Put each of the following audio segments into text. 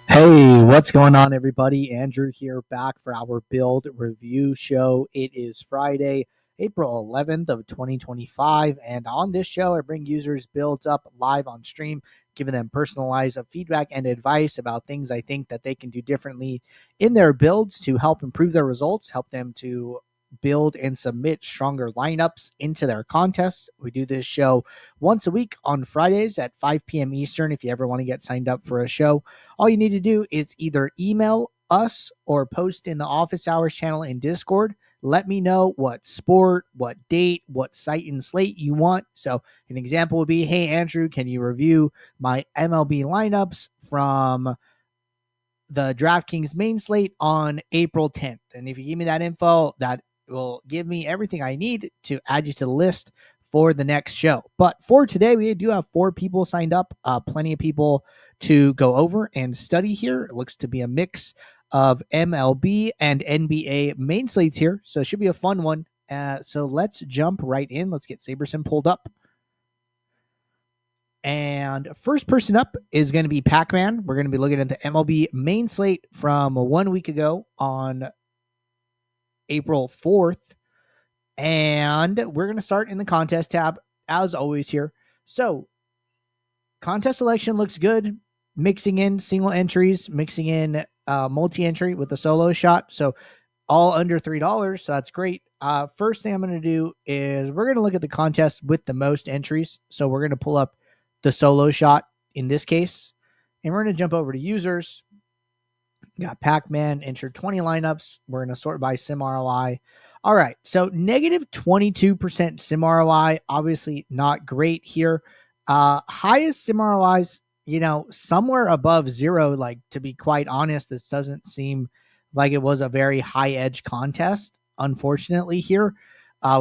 Hey, what's going on, everybody? Andrew here, back for our build review show. It is Friday, April 11th of 2025, and on this show, I bring users builds up live on stream, giving them personalized feedback and advice about things I think that they can do differently in their builds to help improve their results, help them to build and submit stronger lineups into their contests. We do this show once a week on Fridays at 5 p.m. Eastern. If you ever want to get signed up for a show, all you need to do is either email us or post in the office hours channel in Discord. Let me know what sport, what date, what site and slate you want. So an example would be, hey, Andrew, can you review my MLB lineups from the DraftKings main slate on April 10th? And if you give me that info, that will give me everything I need to add you to the list for the next show. But for today, we do have 4 people signed up, plenty of people to go over and study here. It looks to be a mix of MLB and NBA main slates here, so it should be a fun one. So let's jump right in. Let's get Saberson pulled up. And first person up is going to be Pac-Man. We're going to be looking at the MLB main slate from 1 week ago on April 4th. And we're going to start in the contest tab, as always here. So contest selection looks good. Mixing in single entries, mixing in multi-entry with a solo shot. So all under $3. So that's great. First thing I'm going to do is we're going to look at the contest with the most entries. So we're going to pull up the solo shot in this case, and we're going to jump over to users. Got Pac-Man, entered 20 lineups. We're going to sort by sim ROI. All right, so negative 22% sim ROI, obviously not great here. Highest sim ROIs, somewhere above 0. Like, to be quite honest, this doesn't seem like it was a very high edge contest, unfortunately here.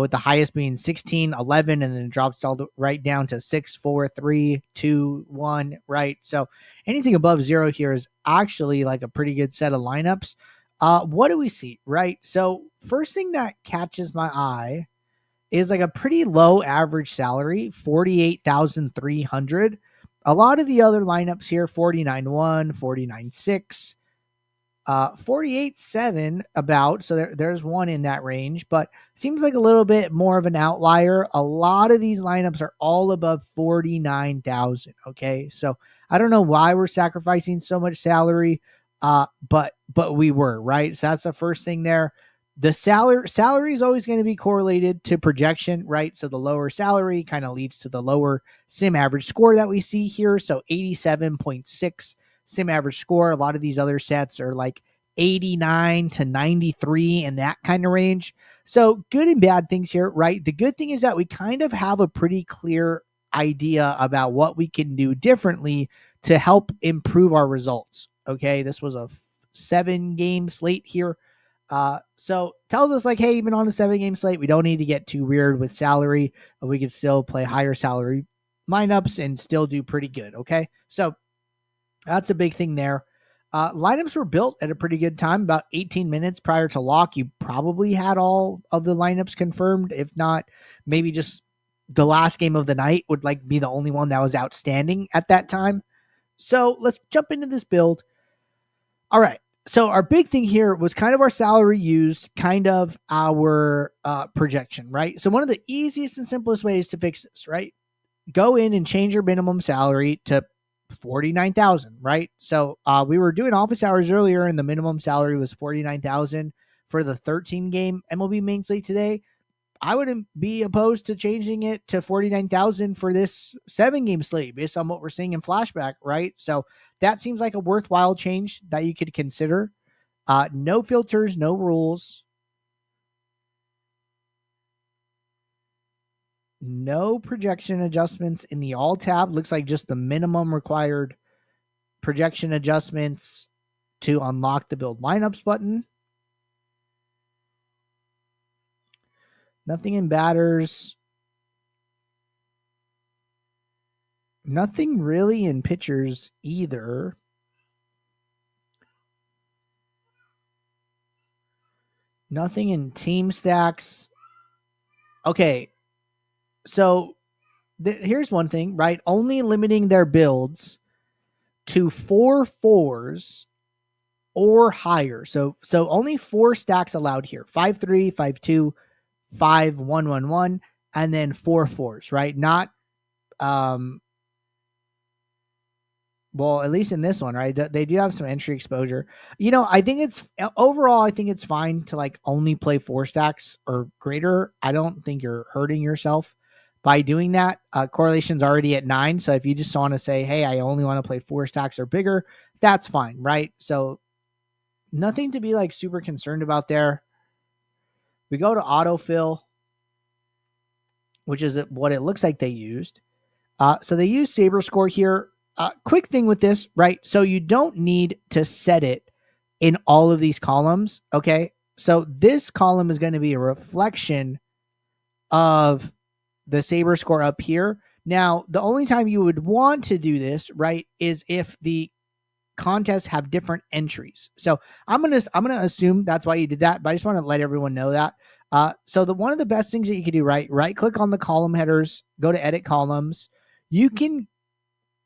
With the highest being 16, 11, and then it drops all right down to 6, 4, 3, 2, 1, right? So anything above 0 here is actually like a pretty good set of lineups. What do we see, right? So first thing that catches my eye is like a pretty low average salary, 48,300. A lot of the other lineups here, 49.1, 49.6, 48.7 about. So there's one in that range, but seems like a little bit more of an outlier. A lot of these lineups are all above 49,000. Okay. So I don't know why we're sacrificing so much salary. But we were, right? So that's the first thing there. The salary is always going to be correlated to projection, right? So the lower salary kind of leads to the lower sim average score that we see here. So 87.6 sim average score. A lot of these other sets are like 89 to 93 in that kind of range. So good and bad things here, right? The good thing is that we kind of have a pretty clear idea about what we can do differently to help improve our results. Okay, this was a 7-game slate here. So tells us like, hey, even on a 7-game slate, we don't need to get too weird with salary. We can still play higher salary lineups and still do pretty good. Okay, so that's a big thing there. Lineups were built at a pretty good time, about 18 minutes prior to lock. You probably had all of the lineups confirmed. If not, maybe just the last game of the night would like be the only one that was outstanding at that time. So let's jump into this build. All right. So our big thing here was kind of our salary used, kind of our projection, right? So one of the easiest and simplest ways to fix this, right? Go in and change your minimum salary to 49,000, right? So we were doing office hours earlier and the minimum salary was 49,000 for the 13-game MLB main slate today. I wouldn't be opposed to changing it to 49,000 for this 7-game slate based on what we're seeing in flashback, right? So that seems like a worthwhile change that you could consider. No filters, no rules. No projection adjustments in the all tab. Looks like just the minimum required projection adjustments to unlock the build lineups button. Nothing in batters. Nothing really in pitchers either. Nothing in team stacks. Okay. So here's one thing, right? Only limiting their builds to 4 fours or higher. So only 4 stacks allowed here. 5-3, 5-2, 5-1-1-1, and then 4 fours, right? Not well, at least in this one, right? They do have some entry exposure. I think it's fine to like only play 4 stacks or greater. I don't think you're hurting yourself by doing that. Correlation's already at 9. So if you just want to say, hey, I only want to play 4 stacks or bigger, that's fine, right? So nothing to be like super concerned about there. We go to autofill, which is what it looks like they used. So they use Saber Score here. Quick thing with this, right? So you don't need to set it in all of these columns, okay? So this column is going to be a reflection of the Saber Score up here. Now, the only time you would want to do this, right, is if the contests have different entries. So I'm gonna assume that's why you did that, but I just want to let everyone know that. So one of the best things that you can do, right click on the column headers, go to edit columns. You can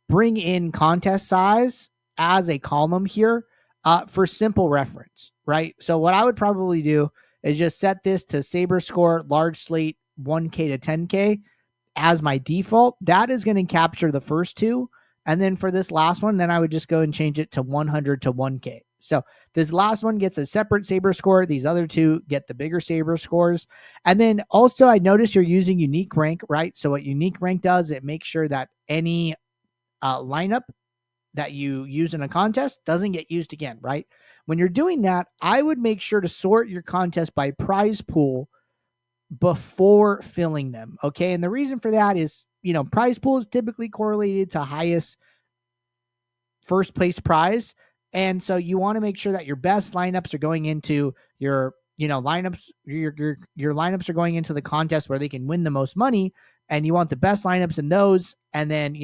bring in contest size as a column here for simple reference, right? So what I would probably do is just set this to Saber Score large slate 1K to 10K as my default. That is going to capture the first 2. And then for this last one, then I would just go and change it to 100 to 1K. So this last one gets a separate Saber Score. These other 2 get the bigger Saber Scores. And then also I noticed you're using unique rank, right? So what unique rank does, it makes sure that any lineup that you use in a contest doesn't get used again, right? When you're doing that, I would make sure to sort your contest by prize pool before filling them, okay? And the reason for that is, prize pool is typically correlated to highest first place prize. And so you want to make sure that your best lineups are going into your, lineups, your lineups are going into the contest where they can win the most money. And you want the best lineups in those. And then,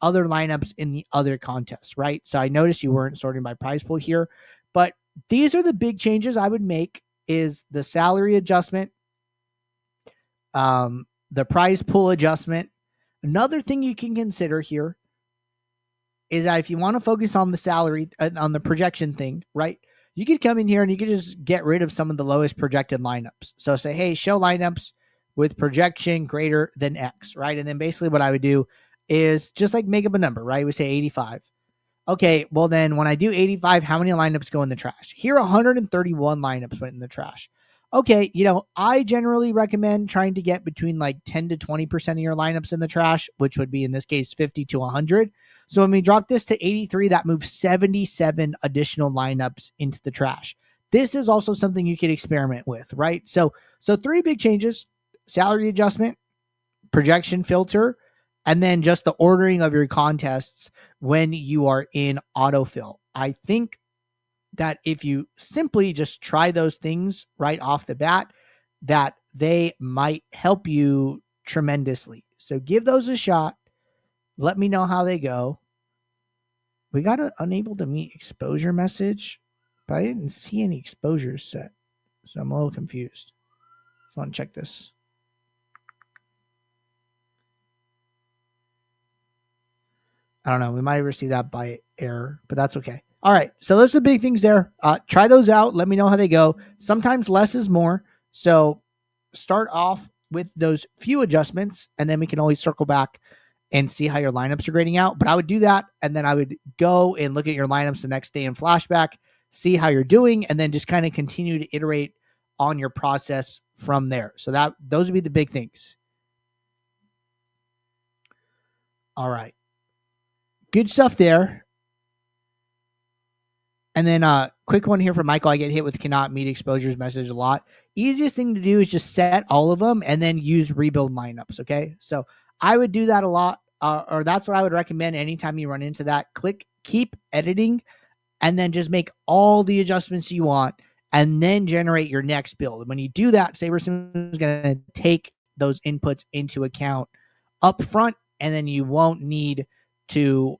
other lineups in the other contests, right? So I noticed you weren't sorting by prize pool here, but these are the big changes I would make is the salary adjustment, the prize pool adjustment. Another thing you can consider here is that if you want to focus on the salary, on the projection thing, right? You could come in here and you could just get rid of some of the lowest projected lineups. So say, hey, show lineups with projection greater than X, right? And then basically what I would do is just like make up a number, right? We say 85. Okay, well then when I do 85, how many lineups go in the trash? Here, 131 lineups went in the trash. Okay, I generally recommend trying to get between like 10 to 20% of your lineups in the trash, which would be in this case 50 to 100. So when we drop this to 83, that moves 77 additional lineups into the trash. This is also something you could experiment with, right? So 3 big changes: salary adjustment, projection filter, and then just the ordering of your contests when you are in autofill. I think that if you simply just try those things right off the bat, that they might help you tremendously. So give those a shot. Let me know how they go. We got an unable to meet exposure message, but I didn't see any exposures set. So I'm a little confused. So I want to check this. I don't know. We might have received that by error, but that's okay. All right. So those are the big things there. Try those out. Let me know how they go. Sometimes less is more. So start off with those few adjustments, and then we can always circle back and see how your lineups are grading out. But I would do that, and then I would go and look at your lineups the next day in flashback, see how you're doing, and then just kind of continue to iterate on your process from there. So those would be the big things. All right. Good stuff there. And then quick one here from Michael. I get hit with cannot meet exposures message a lot. Easiest thing to do is just set all of them and then use rebuild lineups, okay? So I would do that a lot, or that's what I would recommend anytime you run into that. Click keep editing, and then just make all the adjustments you want, and then generate your next build. And when you do that, SaberSim is going to take those inputs into account up front, and then you won't need to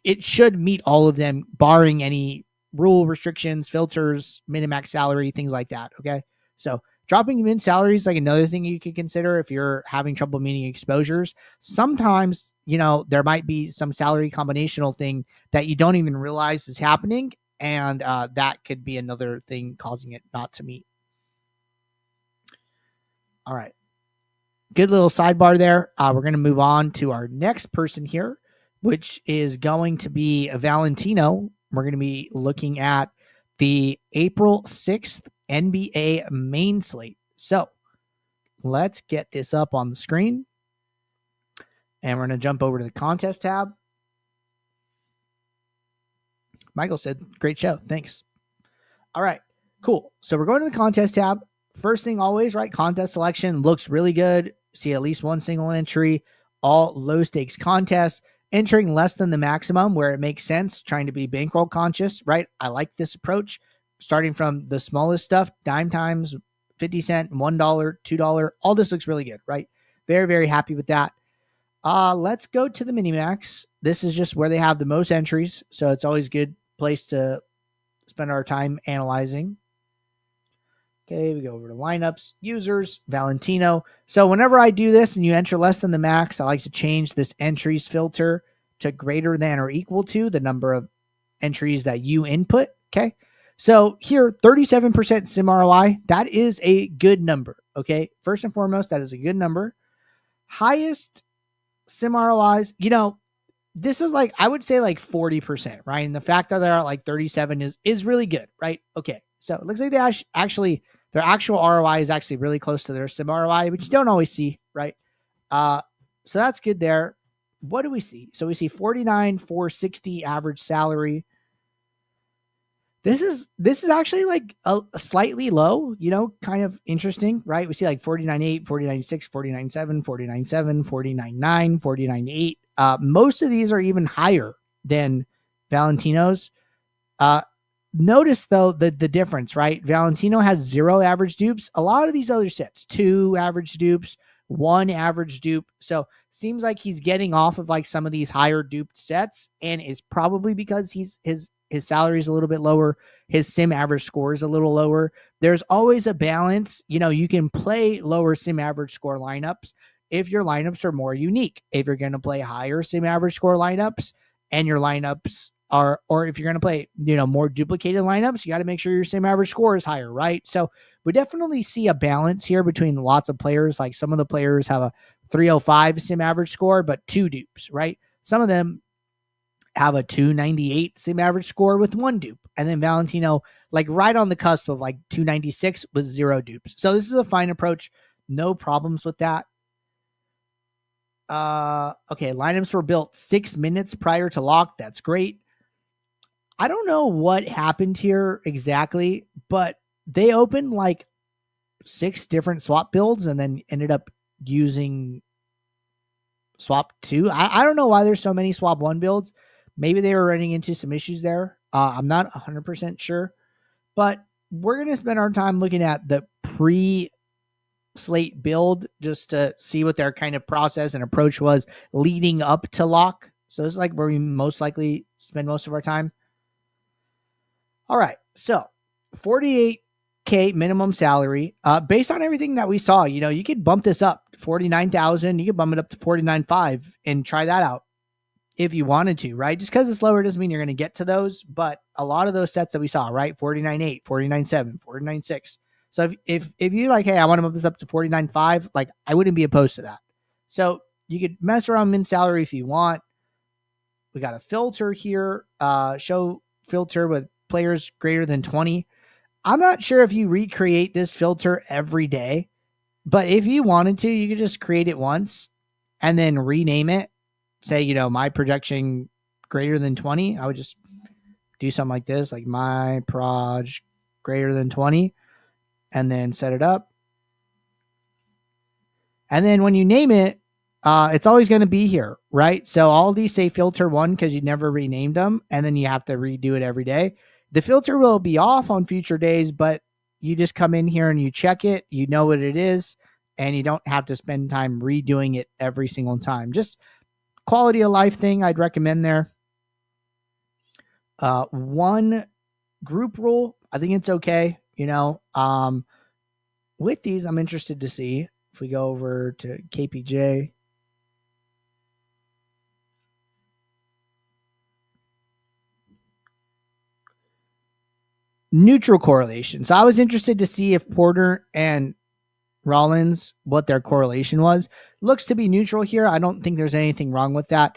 it should meet all of them, barring any rule restrictions, filters, minimax salary, things like that. Okay. So dropping min salary is like another thing you could consider if you're having trouble meeting exposures. Sometimes, there might be some salary combinational thing that you don't even realize is happening. And that could be another thing causing it not to meet. All right. Good little sidebar there. We're going to move on to our next person here, which is going to be Valentino. We're going to be looking at the April 6th NBA main slate. So let's get this up on the screen. And we're going to jump over to the contest tab. Michael said, great show. Thanks. All right, cool. So we're going to the contest tab. First thing always, right? Contest selection looks really good. See at least one single entry, all low stakes contests, entering less than the maximum where it makes sense, trying to be bankroll conscious, right? I like this approach. Starting from the smallest stuff, dime times, 50 cent, $1, $2, all this looks really good, right? Very, very happy with that. Let's go to the Minimax. This is just where they have the most entries, so it's always a good place to spend our time analyzing. Okay, we go over to lineups, users, Valentino. So whenever I do this and you enter less than the max, I like to change this entries filter to greater than or equal to the number of entries that you input. Okay, so here, 37% sim ROI. That is a good number. Okay, first and foremost, that is a good number. Highest sim ROIs, this is like, I would say like 40%, right? And the fact that they're at like 37 is really good, right? Okay, so it looks like they actually, their actual ROI is actually really close to their sim ROI, which you don't always see, right? So that's good there. What do we see? So we see 49,460 average salary. This is actually like a slightly low, kind of interesting, right? We see like 49.8, 49.6, 49.7, 49.7, 49.9, 49.8. Most of these are even higher than Valentino's. Notice though the difference, right? Valentino has 0 average dupes. A lot of these other sets, 2 average dupes, 1 average dupe. So seems like he's getting off of like some of these higher duped sets, and it's probably because his salary is a little bit lower. His sim average score is a little lower. There's always a balance. You can play lower sim average score lineups if your lineups are more unique. If you're going to play higher sim average score lineups and your lineups are, or if you're going to play, more duplicated lineups, you got to make sure your sim average score is higher, right? So we definitely see a balance here between lots of players. Like some of the players have a 305 sim average score, but 2 dupes, right? Some of them have a 298 sim average score with 1 dupe. And then Valentino, like right on the cusp of like 296 with 0 dupes. So this is a fine approach. No problems with that. Okay, lineups were built 6 minutes prior to lock. That's great. I don't know what happened here exactly, but they opened like 6 different swap builds and then ended up using swap 2. I don't know why there's so many swap 1 builds. Maybe they were running into some issues there. I'm not 100% sure, but we're going to spend our time looking at the pre-slate build just to see what their kind of process and approach was leading up to lock. So it's like where we most likely spend most of our time. All right, so 48K minimum salary. Based on everything that we saw, you could bump this up to 49,000. You could bump it up to 49.5 and try that out if you wanted to, right? Just because it's lower doesn't mean you're going to get to those. But a lot of those sets that we saw, right? 49.8, 49.7, 49.6. So if you're like, hey, I want to bump this up to 49.5, like I wouldn't be opposed to that. So you could mess around min salary if you want. We got a filter here, show filter with players greater than 20. I'm not sure if you recreate this filter every day, but if you wanted to, you could just create it once and then rename it. Say, my projection greater than 20. I would just do something like this, like my proj greater than 20, and then set it up. And then when you name it, it's always going to be here, right? So all these say filter 1 because you never renamed them, and then you have to redo it every day. The filter will be off on future days, but you just come in here and you check it, you know what it is, and you don't have to spend time redoing it every single time. Just quality of life thing I'd recommend there. 1 group rule, I think it's okay. with these, I'm interested to see if we go over to KPJ. Neutral correlation. So I was interested to see if Porter and Rollins, what their correlation was. Looks to be neutral here. I don't think there's anything wrong with that.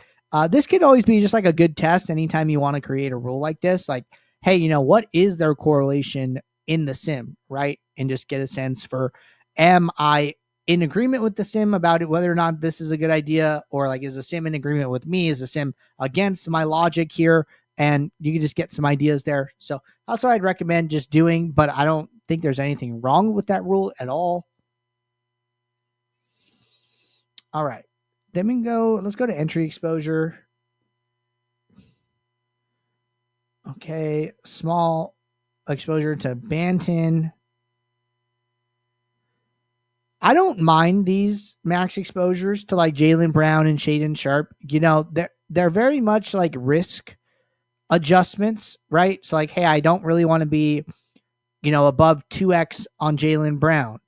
This could always be just like a good test anytime you want to create a rule like this. Like, hey, what is their correlation in the sim, right? And just get a sense for, am I in agreement with the sim about it, whether or not this is a good idea, or like, is the sim in agreement with me? Is the sim against my logic here? And you can just get some ideas there. So that's what I'd recommend just doing, but I don't think there's anything wrong with that rule at all. All right. Then we can let's go to entry exposure. Okay. Small exposure to Banton. I don't mind these max exposures to like Jaylen Brown and Shaden Sharp. They're very much like risk adjustments, right? So like, hey, I don't really want to be, above 2x on Jaylen Brown.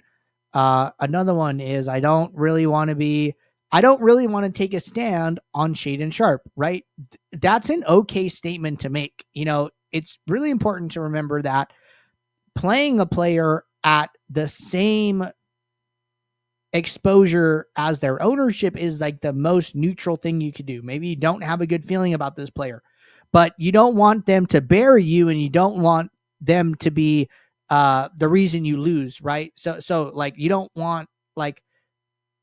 Another one is I don't really want to take a stand on Shaden Sharp, right? That's an okay statement to make. It's really important to remember that playing a player at the same exposure as their ownership is like the most neutral thing you could do. Maybe you don't have a good feeling about this player, but you don't want them to bury you, and you don't want them to be the reason you lose, right? So like, you don't want like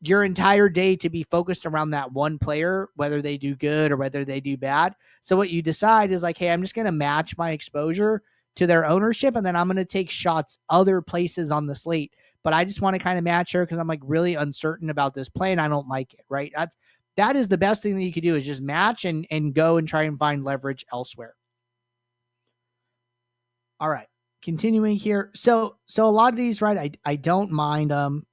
your entire day to be focused around that one player, whether they do good or whether they do bad. So what you decide is like, hey, I'm just going to match my exposure to their ownership, and then I'm going to take shots other places on the slate. But I just want to kind of match her because I'm like really uncertain about this play and I don't like it, right? That is the best thing that you could do, is just match and go and try and find leverage elsewhere. All right, continuing here. So a lot of these, right, I don't mind them.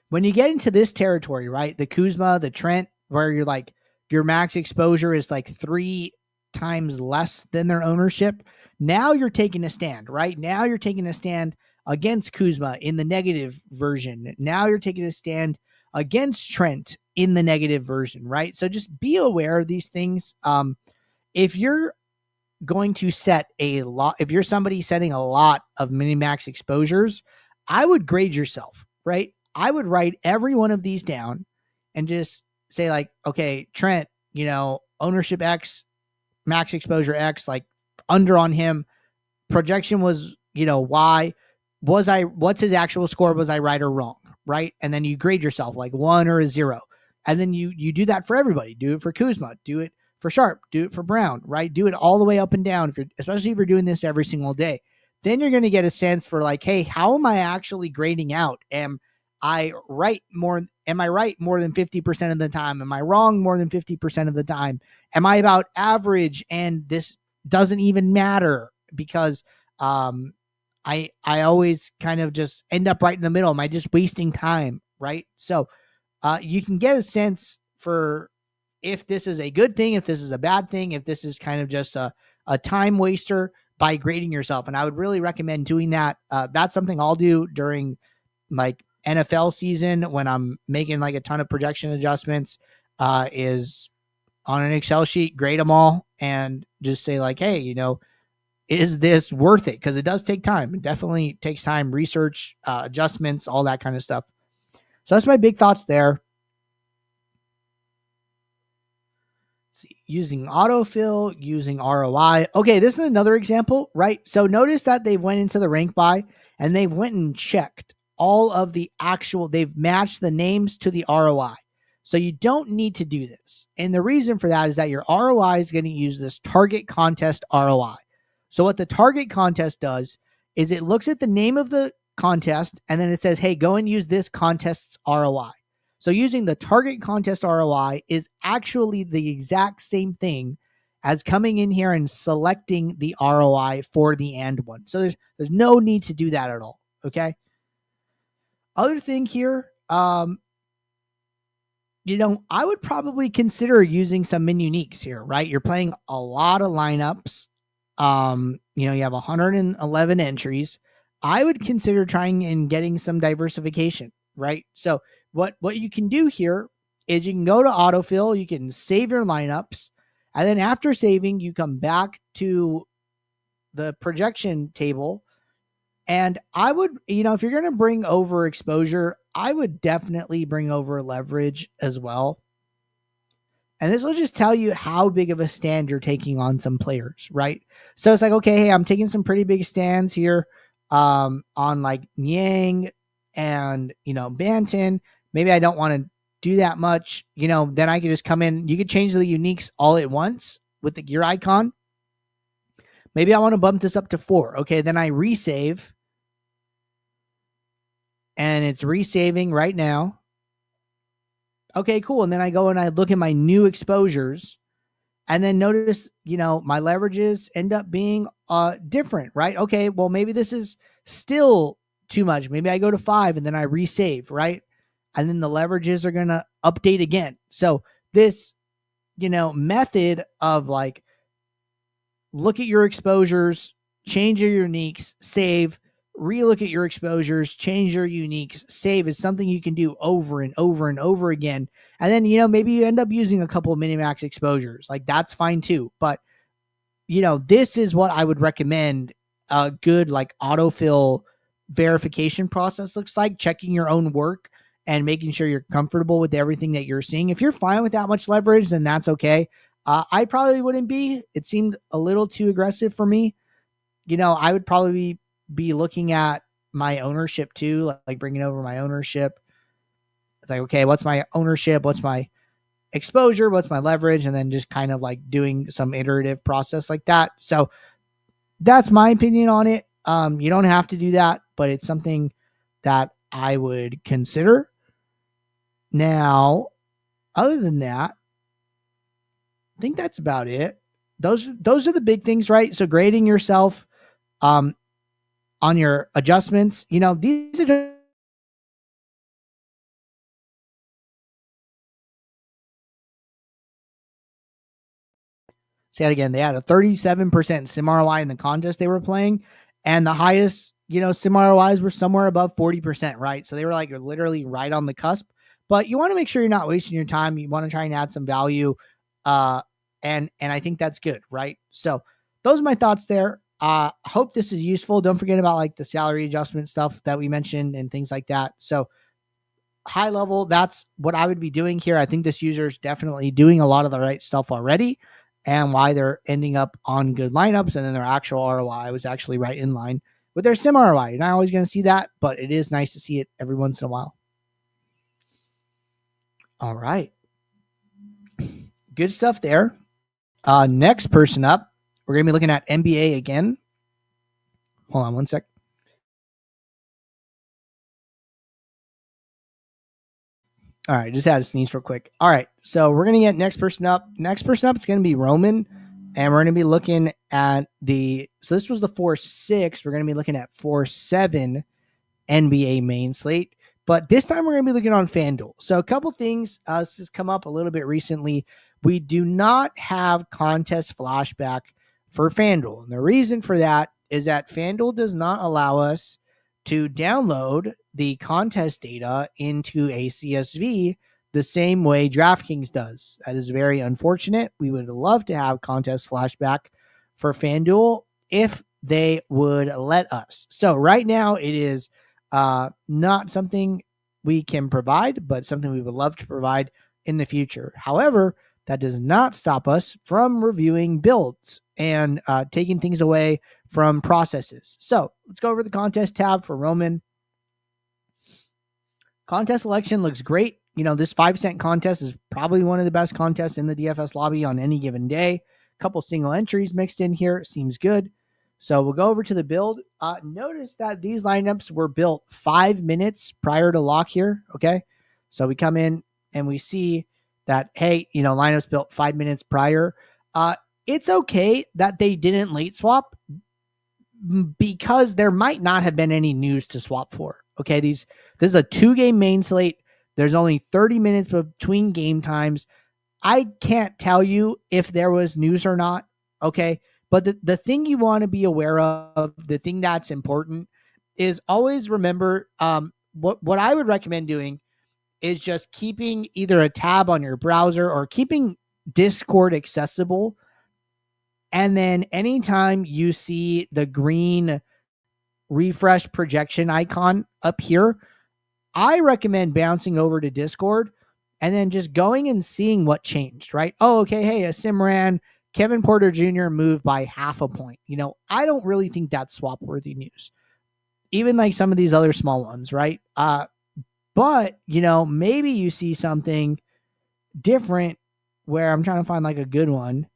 When you get into this territory, right, the Kuzma, the Trent, where you're like, your max exposure is like 3 times less than their ownership. Now you're taking a stand, right? Now you're taking a stand against Kuzma in the negative version. Now you're taking a stand against Trent in the negative version, right? So just be aware of these things. If you're going to set if you're somebody setting a lot of mini max exposures, I would grade yourself, right? I would write every one of these down and just say like, okay, Trent, ownership X, max exposure X, like under on him. Projection was, Y. What's his actual score? Was I right or wrong? Right. And then you grade yourself like 1 or a 0. And then you do that for everybody. Do it for Kuzma. Do it for Sharp. Do it for Brown, right? Do it all the way up and down. Especially if you're doing this every single day, then you're going to get a sense for like, hey, how am I actually grading out? Am I right more than 50% of the time? Am I wrong more than 50% of the time? Am I about average and this doesn't even matter because I always kind of just end up right in the middle? Am I just wasting time, right? So you can get a sense for if this is a good thing, if this is a bad thing, if this is kind of just a time waster by grading yourself. And I would really recommend doing that. That's something I'll do during like NFL season when I'm making like a ton of projection adjustments, is on an Excel sheet, grade them all and just say like, hey, is this worth it? Because it does take time. It definitely takes time, research, adjustments, all that kind of stuff. So that's my big thoughts there. Let's see, using autofill, using ROI. Okay, this is another example, right? So notice that they went into the rank by and they went and checked all of the they've matched the names to the ROI. So you don't need to do this. And the reason for that is that your ROI is going to use this target contest ROI. So what the target contest does is it looks at the name of the contest and then it says, hey, go and use this contest's ROI. So using the target contest ROI is actually the exact same thing as coming in here and selecting the ROI for the and one. So there's no need to do that at all. Okay. Other thing here, I would probably consider using some min uniques here, right? You're playing a lot of lineups. You have 111 entries. I would consider trying and getting some diversification, right? So what you can do here is you can go to autofill, you can save your lineups, and then after saving, you come back to the projection table. And I would, if you're going to bring over exposure, I would definitely bring over leverage as well. And this will just tell you how big of a stand you're taking on some players, right? So it's like, okay, hey, I'm taking some pretty big stands here on like Niang and, Banton. Maybe I don't want to do that much. Then I could just come in. You could change the uniques all at once with the gear icon. Maybe I want to bump this up to 4. Okay, then I resave. And it's resaving right now. Okay, cool. And then I go and I look at my new exposures, and then notice, my leverages end up being different, right? Okay, well, maybe this is still too much. Maybe I go to 5 and then I resave, right? And then the leverages are going to update again. So this, method of like, look at your exposures, change your uniques, save, relook at your exposures, change your uniques, save is something you can do over and over and over again. And then, maybe you end up using a couple of minimax exposures. Like that's fine too. But, this is what I would recommend a good like autofill verification process looks like, checking your own work and making sure you're comfortable with everything that you're seeing. If you're fine with that much leverage, then that's okay. I probably wouldn't be. It seemed a little too aggressive for me. I would probably be looking at my ownership too, like bringing over my ownership. It's like, okay, what's my ownership? What's my exposure? What's my leverage? And then just kind of like doing some iterative process like that. So that's my opinion on it. You don't have to do that, but it's something that I would consider. Now, other than that, I think that's about it. Those are the big things, right? So grading yourself on your adjustments, these are just say it again. They had a 37% sim ROI in the contest they were playing, and the highest, sim ROIs were somewhere above 40%, right? So they were like literally right on the cusp. But you want to make sure you're not wasting your time. You want to try and add some value. And I think that's good, right? So those are my thoughts there. Hope this is useful. Don't forget about like the salary adjustment stuff that we mentioned and things like that. So high level, that's what I would be doing here. I think this user is definitely doing a lot of the right stuff already, and why they're ending up on good lineups, and then their actual ROI was actually right in line with their sim ROI. You're not always going to see that, but it is nice to see it every once in a while. All right. Good stuff there. Next person up, we're going to be looking at NBA again. Hold on one sec. All right, just had to sneeze real quick. All right, so we're going to get next person up. Next person up is going to be Roman, and we're going to be looking at so this was the 4-6. We're going to be looking at 4-7 NBA main slate. But this time we're going to be looking on FanDuel. So a couple things this has come up a little bit recently. We do not have contest flashback for FanDuel. And the reason for that is that FanDuel does not allow us to download the contest data into a CSV the same way DraftKings does. That is very unfortunate. We would love to have contest flashback for FanDuel if they would let us. So right now it is not something we can provide, but something we would love to provide in the future. However, that does not stop us from reviewing builds and taking things away from processes. So let's go over the contest tab for Roman. Contest selection looks great. This 5-cent contest is probably one of the best contests in the DFS lobby on any given day. A couple single entries mixed in here. Seems good. So we'll go over to the build. Notice that these lineups were built 5 minutes prior to lock here. Okay. So we come in and we see that, hey, lineups built 5 minutes prior. It's okay that they didn't late swap because there might not have been any news to swap for. Okay. This is a 2-game main slate. There's only 30 minutes between game times. I can't tell you if there was news or not. Okay. But the thing you want to be aware of, the thing that's important is always remember what I would recommend doing is just keeping either a tab on your browser or keeping Discord accessible. And then anytime you see the green refresh projection icon up here, I recommend bouncing over to Discord and then just going and seeing what changed, right? Oh, okay. Hey, a Simran, Kevin Porter Jr. moved by half a point. I don't really think that's swap worthy news. Even like some of these other small ones, right? But maybe you see something different where I'm trying to find like a good one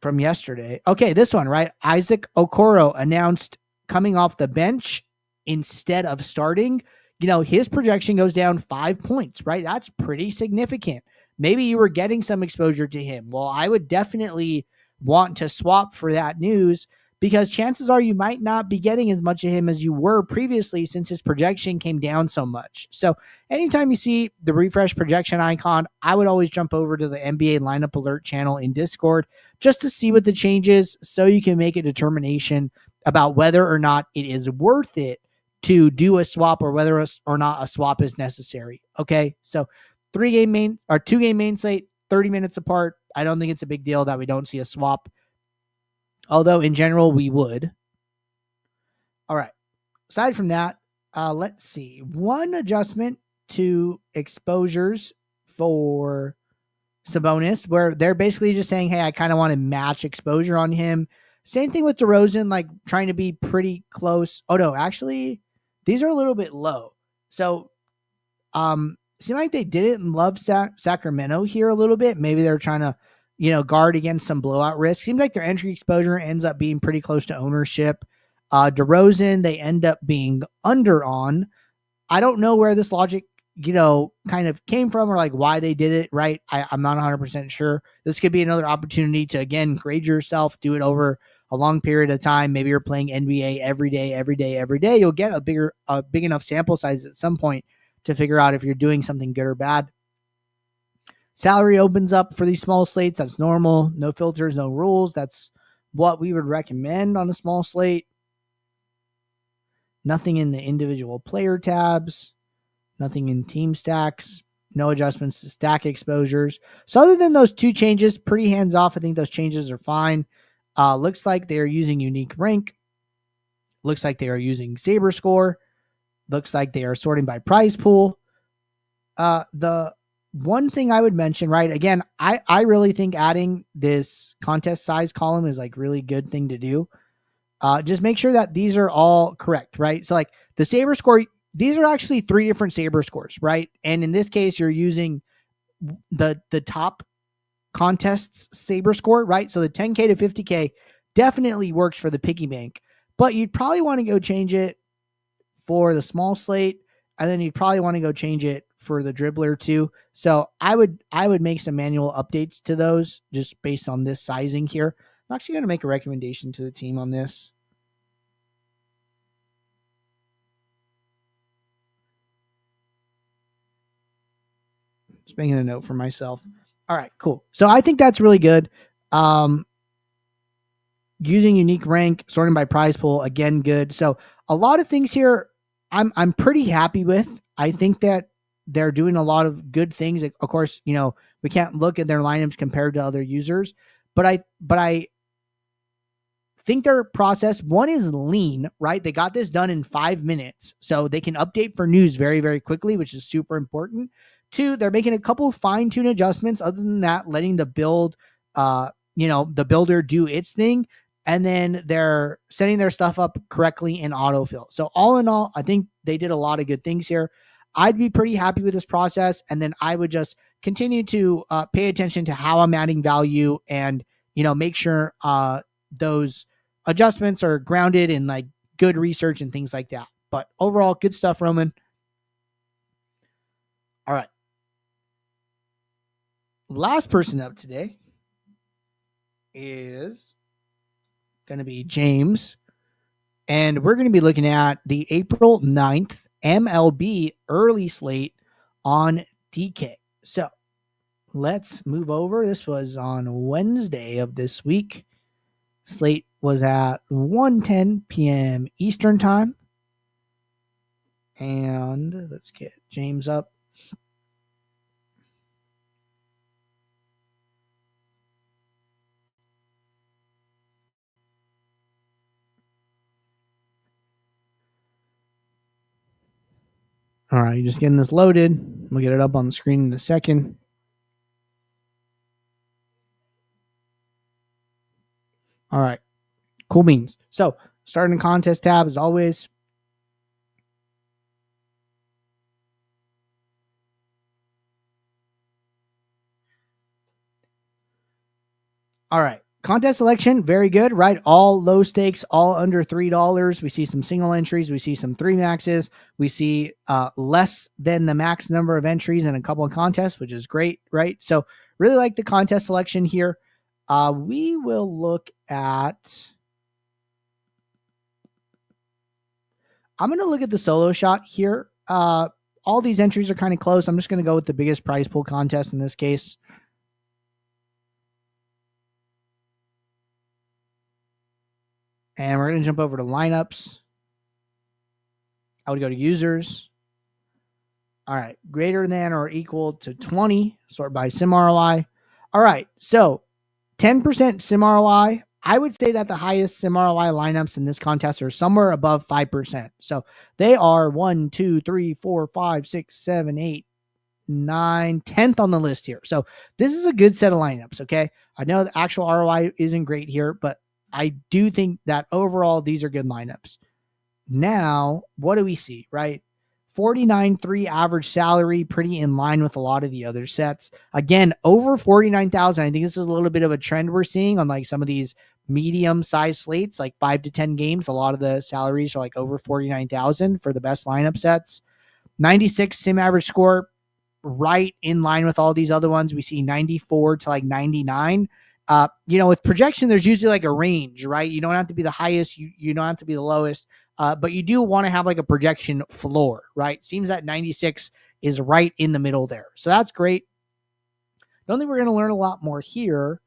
from yesterday. Okay, this one, right? Isaac Okoro announced coming off the bench instead of starting. His projection goes down 5 points, right? That's pretty significant. Maybe you were getting some exposure to him. Well, I would definitely want to swap for that news because chances are you might not be getting as much of him as you were previously since his projection came down so much. So anytime you see the refresh projection icon, I would always jump over to the NBA lineup alert channel in Discord just to see what the change is so you can make a determination about whether or not it is worth it to do a swap or whether or not a swap is necessary. Okay. So 2-game main slate, 30 minutes apart. I don't think it's a big deal that we don't see a swap. Although in general we would. All right. Aside from that, let's see. One adjustment to exposures for Sabonis, where they're basically just saying, hey, I kind of want to match exposure on him. Same thing with DeRozan, like trying to be pretty close. Oh, no, actually, these are a little bit low. So, seem like they didn't love Sacramento here a little bit. Maybe they're trying to, guard against some blowout risk. Seems like their entry exposure ends up being pretty close to ownership. DeRozan, they end up being under on. I don't know where this logic, kind of came from or like why they did it, right? I'm not 100% sure. This could be another opportunity to, again, grade yourself, do it over a long period of time. Maybe you're playing NBA every day. You'll get a big enough sample size at some point to figure out if you're doing something good or bad. Salary opens up for these small slates. That's normal. No filters, no rules. That's what we would recommend on a small slate. Nothing in the individual player tabs. Nothing in team stacks. No adjustments to stack exposures. So other than those two changes, pretty hands off. I think those changes are fine. Looks like they are using unique rank. Looks like they are using Saber score. Looks like they are sorting by prize pool. The one thing I would mention, right? Again, I really think adding this contest size column is like really good thing to do. Just make sure that these are all correct, right? So like the Saber score, these are actually 3 different Saber scores, right? And in this case, you're using the top contests Saber score, right? So the 10K to 50K definitely works for the piggy bank, but you'd probably want to go change it for the small slate, and then you'd probably want to go change it for the dribbler too. So I would make some manual updates to those just based on this sizing here. I'm actually going to make a recommendation to the team on this. Just making a note for myself. All right, cool. So I think that's really good. Using unique rank, sorting by prize pool, again, good. So a lot of things here I'm pretty happy with. I think that they're doing a lot of good things. Of course, we can't look at their lineups compared to other users, but I think their process, one, is lean, right? They got this done in 5 minutes, so they can update for news very, very quickly, which is super important. 2, they're making a couple of fine-tune adjustments. Other than that, letting the build, the builder do its thing, and then they're setting their stuff up correctly in autofill. So all in all, I think they did a lot of good things here. I'd be pretty happy with this process, and then I would just continue to pay attention to how I'm adding value and, make sure those adjustments are grounded in like good research and things like that. But overall, good stuff, Roman. All right. Last person up today is going to be James. And we're going to be looking at the April 9th MLB early slate on DK. So let's move over. This was on Wednesday of this week. Slate was at 1:10 p.m. Eastern time. And let's get James up. All right, just getting this loaded. We'll get it up on the screen in a second. All right, cool beans. So, starting contest tab as always. All right, contest selection, very good, right? All low stakes, all under $3. We see some single entries. We see some 3 maxes. We see less than the max number of entries in a couple of contests, which is great, right? So, really like the contest selection here. We will look at... I'm going to look at the solo shot here. All these entries are kind of close. I'm just going to go with the biggest prize pool contest in this case. And we're going to jump over to lineups. I would go to users. All right. Greater than or equal to 20. Sort by sim ROI. All right. So 10% sim ROI. I would say that the highest sim ROI lineups in this contest are somewhere above 5%. So they are 1, 2, 3, 4, 5, 6, 7, 8, 9, 10th on the list here. So this is a good set of lineups. Okay. I know the actual ROI isn't great here, but I do think that overall these are good lineups. Now, what do we see, right? 49.3 average salary, pretty in line with a lot of the other sets. Again, over 49,000. I think this is a little bit of a trend we're seeing on like some of these medium-sized slates, like 5 to 10 games. A lot of the salaries are like over 49,000 for the best lineup sets. 96 sim average score, right in line with all these other ones. We see 94 to like 99. With projection, there's usually like a range, right? You don't have to be the highest. You don't have to be the lowest. But you do want to have like a projection floor, right? Seems that 96 is right in the middle there. So that's great. Don't think we're going to learn a lot more here.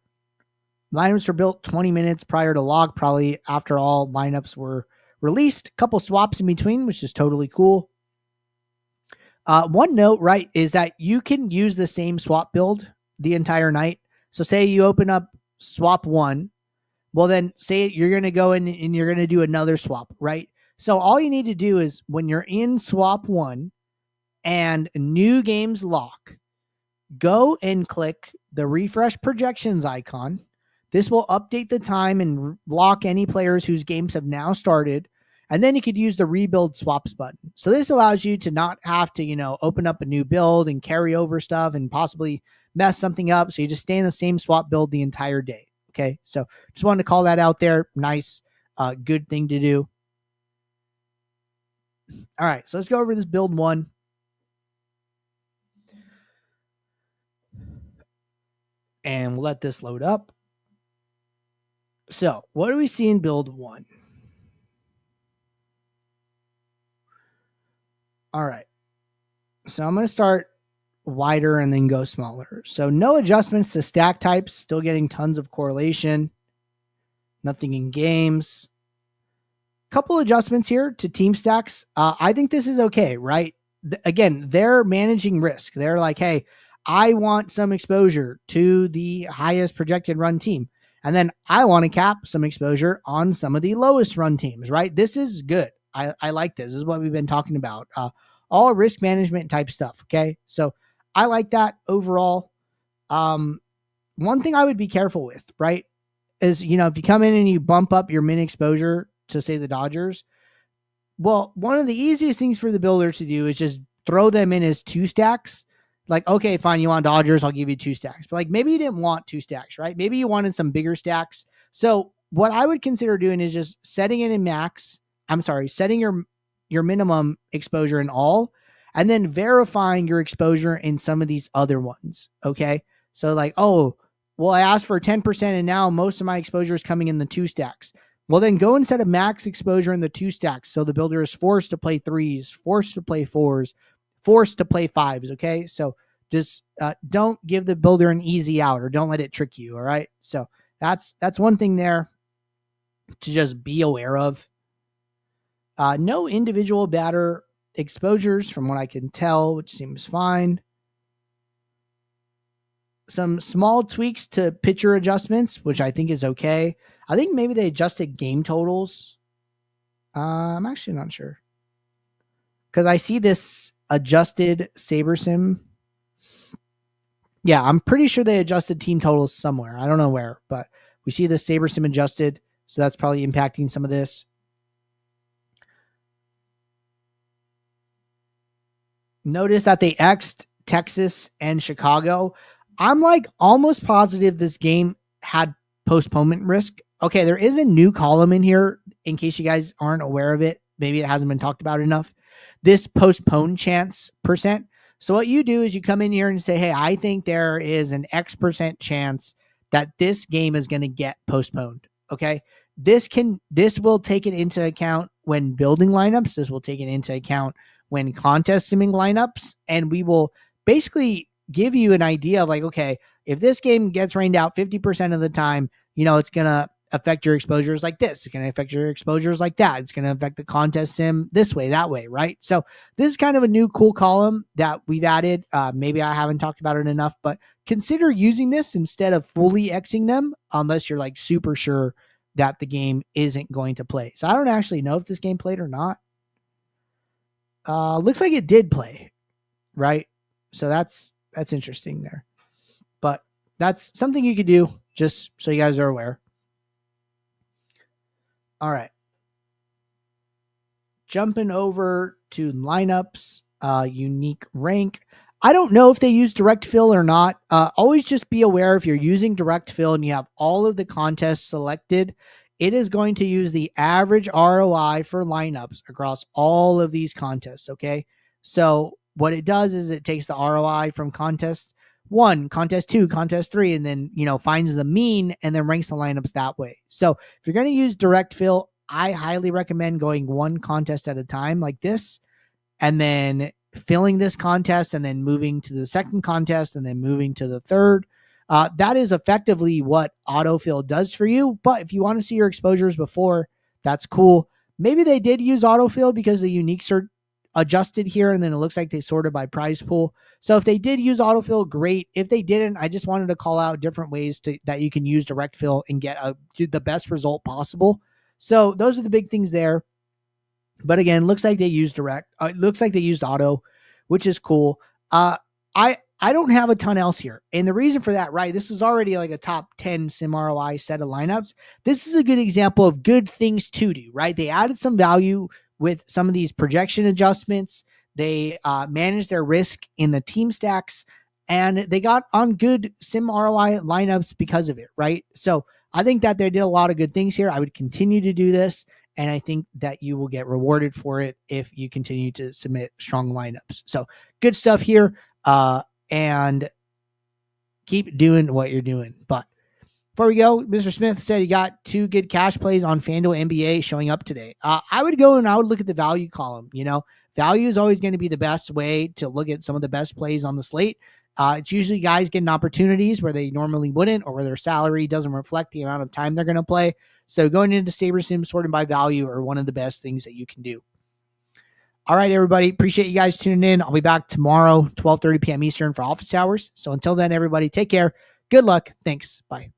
Lineups were built 20 minutes prior to log, probably after all lineups were released. A couple swaps in between, which is totally cool. One note, right, is that you can use the same swap build the entire night. So say you open up swap 1. Well, then say you're going to go in and you're going to do another swap, right? So all you need to do is when you're in swap 1 and new games lock, go and click the refresh projections icon. This will update the time and lock any players whose games have now started. And then you could use the rebuild swaps button. So this allows you to not have to, open up a new build and carry over stuff and possibly mess something up. So you just stay in the same swap build the entire day. Okay. So just wanted to call that out there. Nice, good thing to do. All right. So let's go over this build 1. And we'll let this load up. So what do we see in build 1? All right. So I'm going to start wider and then go smaller. So no adjustments to stack types, still getting tons of correlation. Nothing in games. Couple adjustments here to team stacks. I think this is okay, right? Again, they're managing risk. They're like, hey, I want some exposure to the highest projected run team. And then I want to cap some exposure on some of the lowest run teams, right? This is good. I like this. This is what we've been talking about. All risk management type stuff. Okay. So I like that overall. One thing I would be careful with, right, is, if you come in and you bump up your min exposure to say the Dodgers, well, one of the easiest things for the builder to do is just throw them in as 2 stacks. Like, okay, fine, you want Dodgers, I'll give you 2 stacks. But like maybe you didn't want 2 stacks, right? Maybe you wanted some bigger stacks. So what I would consider doing is just setting it in max. Setting your minimum exposure in all, and then verifying your exposure in some of these other ones. Okay. So like, oh, well, I asked for 10% and now most of my exposure is coming in the 2 stacks. Well, then go and set a max exposure in the 2 stacks. So the builder is forced to play 3s, forced to play 4s, forced to play 5s. Okay. So just don't give the builder an easy out, or don't let it trick you. All right. So that's one thing there. to just be aware of. No individual batter exposures from what I can tell, which seems fine. Some small tweaks to pitcher adjustments, which I think is okay. I think maybe they adjusted game totals. I'm actually not sure. Because I see this adjusted SaberSim. Yeah, I'm pretty sure they adjusted team totals somewhere. I don't know where, but we see the SaberSim adjusted. So that's probably impacting some of this. Notice that they X'd Texas and Chicago. I'm like almost positive this game had postponement risk. Okay, there is a new column in here in case you guys aren't aware of it. Maybe it hasn't been talked about enough. This postpone chance percent. So what you do is you come in here and say, hey, I think there is an X% chance that this game is going to get postponed. Okay. This will take it into account when building lineups. This will take it into account when contest simming lineups. And we will basically give you an idea of like, okay, if this game gets rained out 50% of the time, it's going to affect your exposures like this. It's going to affect your exposures like that. It's going to affect the contest sim this way, that way, right? So this is kind of a new cool column that we've added. Maybe I haven't talked about it enough, but consider using this instead of fully Xing them unless you're like super sure that the game isn't going to play. So I don't actually know if this game played or not. Looks like it did play, right? So that's interesting there. But that's something you could do just so you guys are aware. All right. Jumping over to lineups, unique rank. I don't know if they use direct fill or not. Always just be aware if you're using direct fill and you have all of the contests selected, it is going to use the average ROI for lineups across all of these contests. Okay. So what it does is it takes the ROI from contest 1, contest 2, contest 3, and then, finds the mean and then ranks the lineups that way. So if you're going to use direct fill, I highly recommend going one contest at a time like this, and then filling this contest and then moving to the second contest and then moving to the third. That is effectively what autofill does for you. But if you want to see your exposures before, that's cool. Maybe they did use autofill because the uniques are adjusted here and then it looks like they sorted by prize pool. So if they did use autofill, great. If they didn't, I just wanted to call out different ways that you can use direct fill and get the best result possible. So those are the big things there. But again, looks like they used looks like they used auto, which is cool. I don't have a ton else here. And the reason for that, right? This was already like a top 10 sim ROI set of lineups. This is a good example of good things to do, right? They added some value with some of these projection adjustments. They managed their risk in the team stacks, and they got on good sim ROI lineups because of it, right? So I think that they did a lot of good things here. I would continue to do this, and I think that you will get rewarded for it if you continue to submit strong lineups. So good stuff here, and keep doing what you're doing. But before we go, Mr. Smith said he got 2 good cash plays on FanDuel NBA showing up today. I would go and I would look at the value column. Value is always going to be the best way to look at some of the best plays on the slate. It's usually guys getting opportunities where they normally wouldn't, or where their salary doesn't reflect the amount of time they're going to play. So going into SaberSim sorting by value are one of the best things that you can do. All right, everybody. Appreciate you guys tuning in. I'll be back tomorrow, 12:30 p.m. Eastern for office hours. So until then, everybody, take care. Good luck. Thanks. Bye.